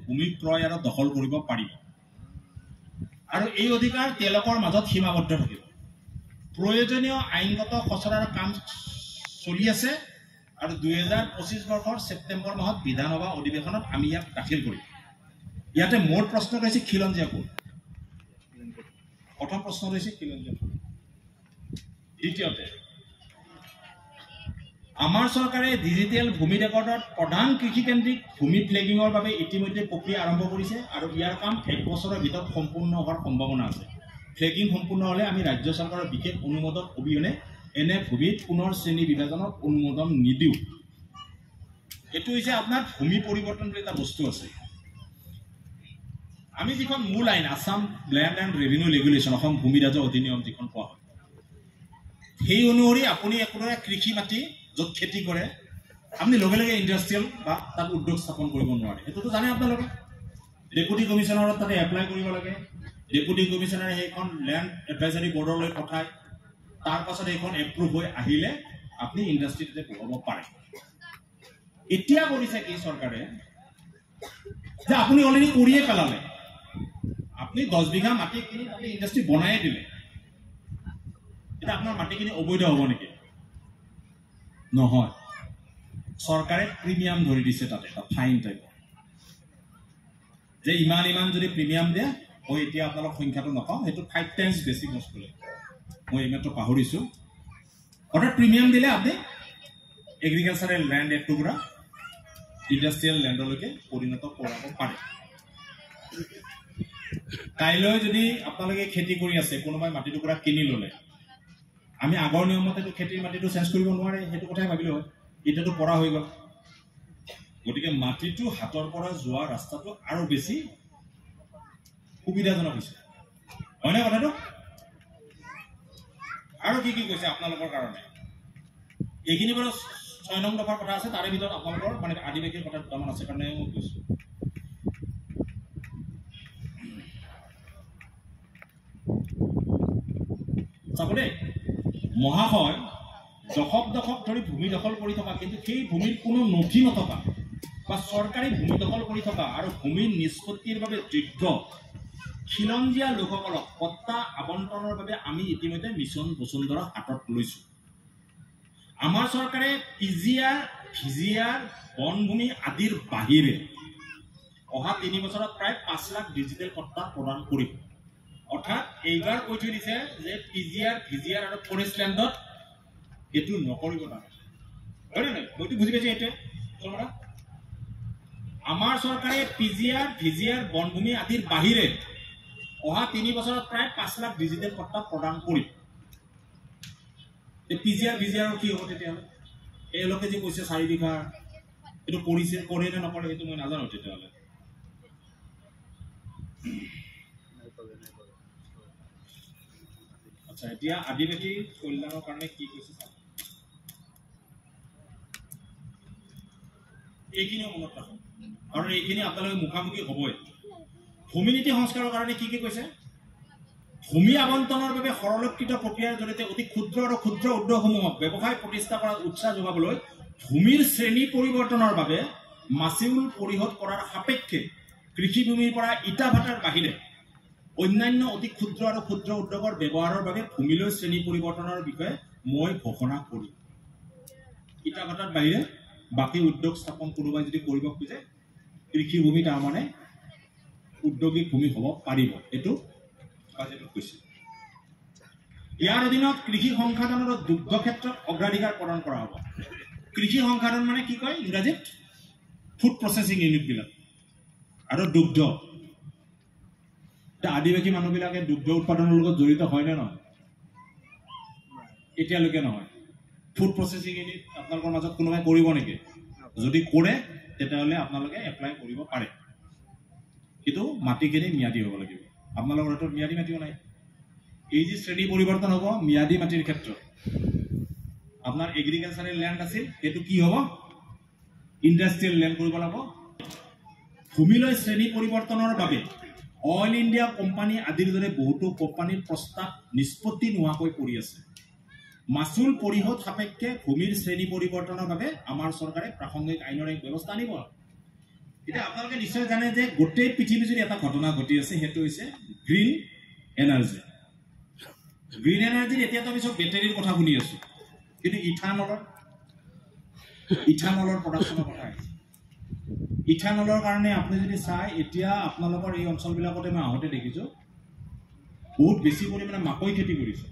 ভূমি ক্ৰয় আৰু দখল কৰিব পাৰিব আৰু এই অধিকাৰ তেওঁলোকৰ মাজত সীমাবদ্ধ থাকিব প্ৰয়োজনীয় আইনগত খচৰাৰ কাম চলি আছে আৰু 2025 বৰ্ষৰ ছেপ্টেম্বৰ মাহত বিধানসভা অধিৱেশনত আমি ইয়াক দাখিল কৰিম ইয়াতে মোৰ প্ৰশ্ন হৈছে খিলঞ্জীয়া কোড প্ৰথম প্ৰশ্ন হৈছে খিলঞ্জীয়া কোড দ্বিতীয়তে আমাৰ চৰকাৰে ডিজিটেল ভূমি ৰেকৰ্ডত প্ৰধান কৃষিকেন্দ্ৰিক ভূমি ফ্লেগিঙৰ বাবে ইতিমধ্যে প্ৰক্ৰিয়া আৰম্ভ কৰিছে আৰু ইয়াৰ কাম 1 বছৰৰ ভিতৰত সম্পূৰ্ণ হোৱাৰ সম্ভাৱনা আছে ফ্লেগিং সম্পূৰ্ণ হ'লে আমি ৰাজ্য চৰকাৰৰ বিশেষ অনুমোদন অবিহনে এনে ভূমিত পুনৰ শ্ৰেণী বিভাজনত অনুমোদন নিদিওঁ এইটো হৈছে আপোনাৰ ভূমি পৰিৱৰ্তন বুলি এটা বস্তু আছে আমি যিখন মূল আইন Assam land and revenue regulation Assam ভূমি ৰাজহ অধিনিয়ম যিখন কোৱা হয় সেই অনুসৰি আপুনি একোটা কৃষি মাটি য'ত খেতি কৰে আপনি লগে লগে ইন্ডাস্ট্ৰিয়াল বা তাত উদ্যোগ স্থাপন কৰিব নোৱাৰে এটোতো জানে আপোনালোকে ডেপুটি কমিশনাৰত তাতে এপ্লাই কৰিব লাগে ডেপুটি কমিশনাৰে সেইখন ল্যান্ড এডভাইজৰী বৰ্ডলৈ পঠায় তাৰ পাছত এইখন এপ্ৰুভ হৈ আহিলে আপনি ইন্ডাস্ট্ৰিতে বহাব পাৰে এতিয়া কৰিছে কি চৰকাৰে যে আপুনি অলৰেডি কৰিয়ে পেলালে আপনি 10 বিঘা মাটি কিনি তাতে ইন্ডাস্ট্ৰি বনায়ে দিলে এটা আপোনাৰ মাটিখিনি অবৈধ হ'ব নেকি নহয় চৰকাৰে প্ৰিমিয়াম ধৰি দিছে তাতে এটা ফাইন টাইপ যে ইমান যদি প্ৰিমিয়াম দিয়ে মই এতিয়া আপোনালোক সংখ্যাটো নকওঁ সেইটো 5 টাইমছ বেছি কষ্ট কৰে মই ইমানটো পাহৰিছো অৰ্থাৎ প্ৰিমিয়াম দিলে আপুনি এগ্ৰিকালচাৰেল ল্যান্ড এক টুকুৰা ইন্ডাস্ট্ৰিয়েল ল্যান্ডলৈকে পৰিণত কৰাব পাৰে কাইলৈ যদি আপোনালোকে খেতি কৰি আছে কোনোবাই মাটি টুকুৰা কিনি ললে আমি আগৰ নিয়মতে খেতিৰ মাটিটো চেঞ্জ কৰিব নোৱাৰে হেতু কথাই ভাবিলো হয় এটাটো পঢ়া হৈ গল গতিকে মাটিটো হাতৰ পৰা যোৱা ৰাস্তাটো আৰু বেছি সুবিধাজনক হৈছে হয়নে কথাটো আৰু কি কৈছে আপোনালোকৰ কাৰণে এইখিনি বাৰু 6 নং দফাৰ কথা আছে তাৰে ভিতৰত আপোনালোকৰ মানে আদিবাসীৰ কথা দুটামান আছে কাৰণে মই কৈছো চাবলে মহাশয় দশক ধৰি ভূমি দখল কৰি থকা কিন্তু সেই ভূমিৰ কোনো নথি নথকা বা চৰকাৰী ভূমি দখল কৰি থকা আৰু ভূমিৰ নিষ্পত্তিৰ বাবে যোগ্য খিলঞ্জীয়া লোকসকলক পট্টা আবণ্টনৰ বাবে আমি ইতিমধ্যে মিছন বসুন্ধৰা হাতত লৈছো আমাৰ চৰকাৰে পিজিআৰ ভিজিআৰ বনভূমি আদিৰ বাহিৰে অহা 3 বছৰত প্ৰায় 5 লাখ ডিজিটেল পট্টা প্ৰদান কৰিব অৰ্থাৎ এইবাৰ কৈ থৈ দিছে যে পিজিআৰ ভিজিআৰ আৰু ফৰেষ্ট ল্যান্ডত এটো নকৰিব না হয় না মইতো বুজি পাইছে এতে তোমৰা আমাৰ চৰকাৰে পিজিআৰ ভিজিআৰ বনভূমি আদিৰ বাহিৰে অহা 3 বছৰত প্ৰায় 5 লাখ ডিজিটেল পট্টা প্ৰদান কৰিব এই পিজিআৰ ভিজিআৰ কি হ'ব তেতিয়া এই লোকে যে কৈছে 4 বিঘা এটো কৰিছে কৰে নে নকৰে এটো মই নাজানো তেতিয়া হলে আচ্ছা এতিয়া আদিবাসী কল্যাণৰ কাৰণে কি কৈছে এইখিনিও মনত ৰাখক আৰু এইখিনি আপোনালোকে মুখামুখি হ'বই ভূমি নীতি সংস্কাৰৰ কাৰণে কি কৈছে ভূমি আবণ্টনৰ বাবে সৰলীকৃত প্ৰক্ৰিয়াৰ জৰিয়তে অতি ক্ষুদ্ৰ আৰু ক্ষুদ্ৰ উদ্যোগসমূহক ব্যৱসায় প্ৰতিষ্ঠা কৰাৰ উৎসাহ যোগাবলৈ ভূমিৰ শ্ৰেণী পৰিৱৰ্তনৰ বাবে মাচুল পৰিশোধ কৰাৰ সাপেক্ষে কৃষি ভূমিৰ পৰা ইটা ভাটাৰ বাহিৰে অন্যান্য অতি ক্ষুদ্ৰ আৰু ক্ষুদ্ৰ উদ্যোগৰ ব্যৱহাৰৰ বাবে ভূমিলৈ শ্ৰেণী পৰিৱৰ্তনৰ বিষয়ে মই ঘোষণা কৰিম ইটা ভাটাৰ বাহিৰে বাকি উদ্যোগ স্থাপন কোনোবাই যদি কৰিব খোজে কৃষি ভূমি তাৰ মানে উদ্যোগিক ভূমি হ'ব পাৰিব এটো বাজেটত কৈছে ইয়াৰ অধীনত কৃষি সংসাধন আৰু দুগ্ধ ক্ষেত্ৰত অগ্ৰাধিকাৰ প্ৰদান কৰা হ'ব কৃষি সংসাধন মানে কি কয় ইংৰাজীত ফুড প্ৰসেসিং ইউনিট বিলাক আৰু দুগ্ধ তা আদিবাসী মানুহবিলাকে দুগ্ধ উৎপাদনৰ লগত জড়িত হয় নে নহয় এতিয়ালৈকে নহয় ফুড প্ৰসেসিং ইউনিট আপোনালোকৰ মাজত কোনোবাই কৰিব নেকি যদি কৰে তেতিয়াহলে আপোনালোকে এপ্লাই কৰিব পাৰে কিন্তু মাটিখিনি মিয়াদি হ'ব লাগিব আপোনালোকৰ হাতত মিয়াদি মাটিও নাই এই যে শ্ৰেণী পৰিৱৰ্তন হ'ব মিয়াদি মাটিৰ ক্ষেত্ৰত আপোনাৰ এগ্ৰিকালচাৰেল ল্যান্ড আছিল এটো কি হ'ব ইন্ডাস্ট্ৰিয়েল ল্যান্ড কৰিব লাগিব ভূমিলৈ শ্ৰেণী পৰিৱৰ্তনৰ বাবে অইল ইণ্ডিয়া কোম্পানী আদিৰ দৰে বহুতো কোম্পানীৰ প্ৰস্তাৱ নিষ্পত্তি নোহোৱাকৈ পৰি আছে মাচুল পৰিশোধ সাপেক্ষে ভূমিৰ শ্ৰেণী পৰিৱৰ্তনৰ বাবে আমাৰ চৰকাৰে প্ৰাসংগিক আইনৰ এক ব্যৱস্থা আনিব এতিয়া আপোনালোকে নিশ্চয় জানে যে গোটেই পৃথিৱী যদি এটা ঘটনা ঘটি আছে সেইটো হৈছে গ্ৰীণ এনাৰ্জি। গ্ৰীণ এনাৰ্জিৰ এতিয়াতো আমি চব বেটাৰীৰ কথা শুনি আছো, কিন্তু ইথানলৰ প্ৰডাকশ্যনৰ কথা আহিছে। ইথানলৰ কাৰণে আপুনি যদি চাই এতিয়া আপোনালোকৰ এই অঞ্চলবিলাকতে মই আহোঁতে দেখিছোঁ বহুত বেছি পৰিমাণে মাকৈ খেতি কৰিছে।